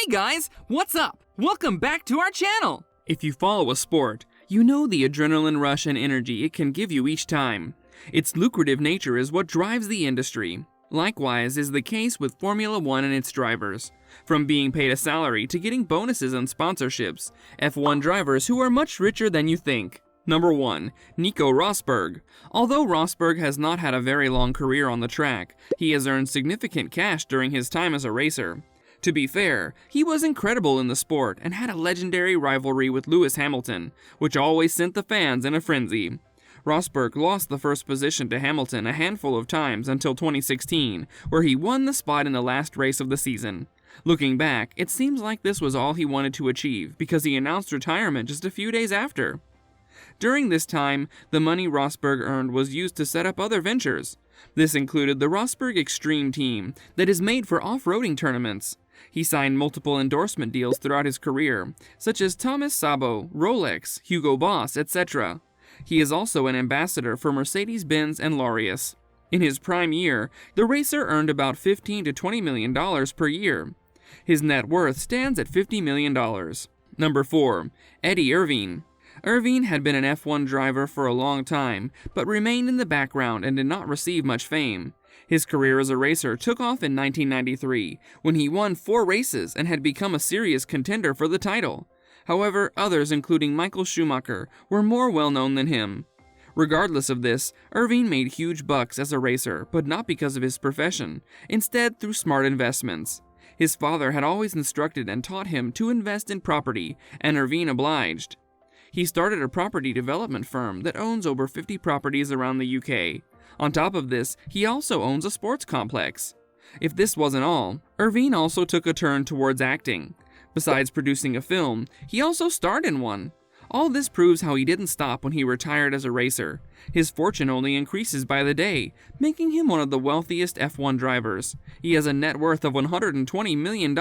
guys, what's up? Welcome back to our channel! If you follow a sport, you know the adrenaline rush and energy it can give you each time. Its lucrative nature is what drives the industry. Likewise is the case with Formula One and its drivers. From being paid a salary to getting bonuses and sponsorships, F1 drivers who are much richer than you think. Number 1. Nico Rosberg. Although Rosberg has not had a very long career on the track, he has earned significant cash during his time as a racer. To be fair, he was incredible in the sport and had a legendary rivalry with Lewis Hamilton, which always sent the fans in a frenzy. Rosberg lost the first position to Hamilton a handful of times until 2016, where he won the spot in the last race of the season. Looking back, it seems like this was all he wanted to achieve because he announced retirement just a few days after. During this time, the money Rosberg earned was used to set up other ventures. This included the Rosberg Extreme team that is made for off-roading tournaments. He signed multiple endorsement deals throughout his career, such as Thomas Sabo, Rolex, Hugo Boss, etc. He is also an ambassador for Mercedes-Benz and Laureus. In his prime year, the racer earned about $15 to $20 million per year. His net worth stands at $50 million. Number 4. Eddie Irvine. Irvine had been an F1 driver for a long time, but remained in the background and did not receive much fame. His career as a racer took off in 1993, when he won 4 races and had become a serious contender for the title. However, others, including Michael Schumacher, were more well-known than him. Regardless of this, Irvine made huge bucks as a racer, but not because of his profession, instead through smart investments. His father had always instructed and taught him to invest in property, and Irvine obliged. He started a property development firm that owns over 50 properties around the UK. On top of this, he also owns a sports complex. If this wasn't all, Irvine also took a turn towards acting. Besides producing a film, he also starred in one. All this proves how he didn't stop when he retired as a racer. His fortune only increases by the day, making him one of the wealthiest F1 drivers. He has a net worth of $120 million.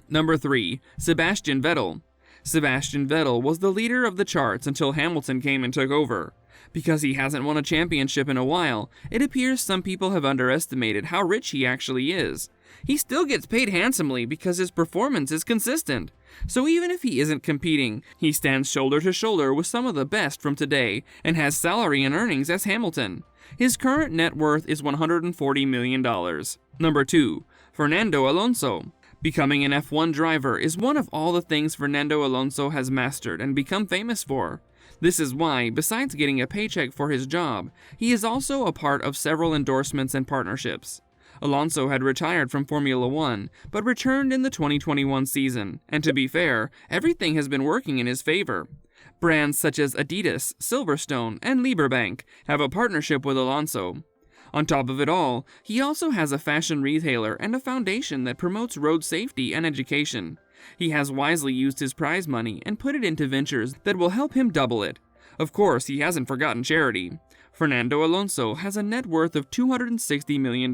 Number 3. Sebastian Vettel. Sebastian Vettel was the leader of the charts until Hamilton came and took over. Because he hasn't won a championship in a while, it appears some people have underestimated how rich he actually is. He still gets paid handsomely because his performance is consistent. So even if he isn't competing, he stands shoulder to shoulder with some of the best from today and has salary and earnings as Hamilton. His current net worth is $140 million. Number 2. Fernando Alonso. Becoming an F1 driver is one of all the things Fernando Alonso has mastered and become famous for. This is why, besides getting a paycheck for his job, he is also a part of several endorsements and partnerships. Alonso had retired from Formula One, but returned in the 2021 season, and to be fair, everything has been working in his favor. Brands such as Adidas, Silverstone, and Liberbank have a partnership with Alonso. On top of it all, he also has a fashion retailer and a foundation that promotes road safety and education. He has wisely used his prize money and put it into ventures that will help him double it. Of course, he hasn't forgotten charity. Fernando Alonso has a net worth of $260 million.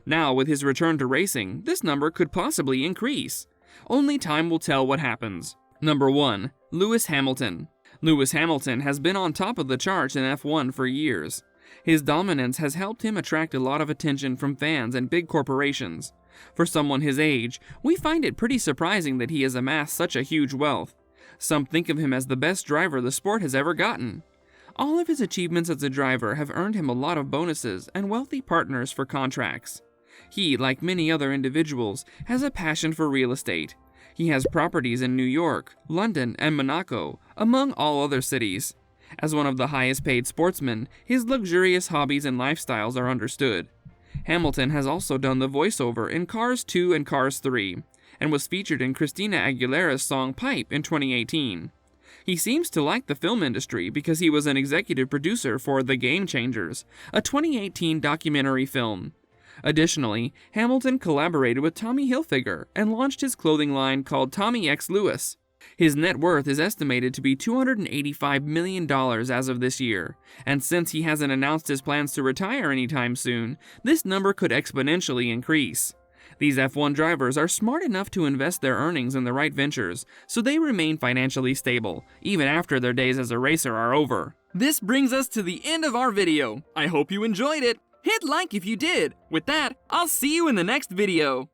Now, with his return to racing, this number could possibly increase. Only time will tell what happens. Number 1. Lewis Hamilton. Lewis Hamilton has been on top of the charts in F1 for years. His dominance has helped him attract a lot of attention from fans and big corporations. For someone his age, we find it pretty surprising that he has amassed such a huge wealth. Some think of him as the best driver the sport has ever gotten. All of his achievements as a driver have earned him a lot of bonuses and wealthy partners for contracts. He, like many other individuals, has a passion for real estate. He has properties in New York, London, and Monaco, among all other cities. As one of the highest paid sportsmen, his luxurious hobbies and lifestyles are understood. Hamilton has also done the voiceover in Cars 2 and Cars 3, and was featured in Christina Aguilera's song Pipe in 2018. He seems to like the film industry because he was an executive producer for The Game Changers, a 2018 documentary film. Additionally, Hamilton collaborated with Tommy Hilfiger and launched his clothing line called Tommy X Lewis. His net worth is estimated to be $285 million as of this year, and since he hasn't announced his plans to retire anytime soon, this number could exponentially increase. These F1 drivers are smart enough to invest their earnings in the right ventures, so they remain financially stable, even after their days as a racer are over. This brings us to the end of our video. I hope you enjoyed it. Hit like if you did. With that, I'll see you in the next video.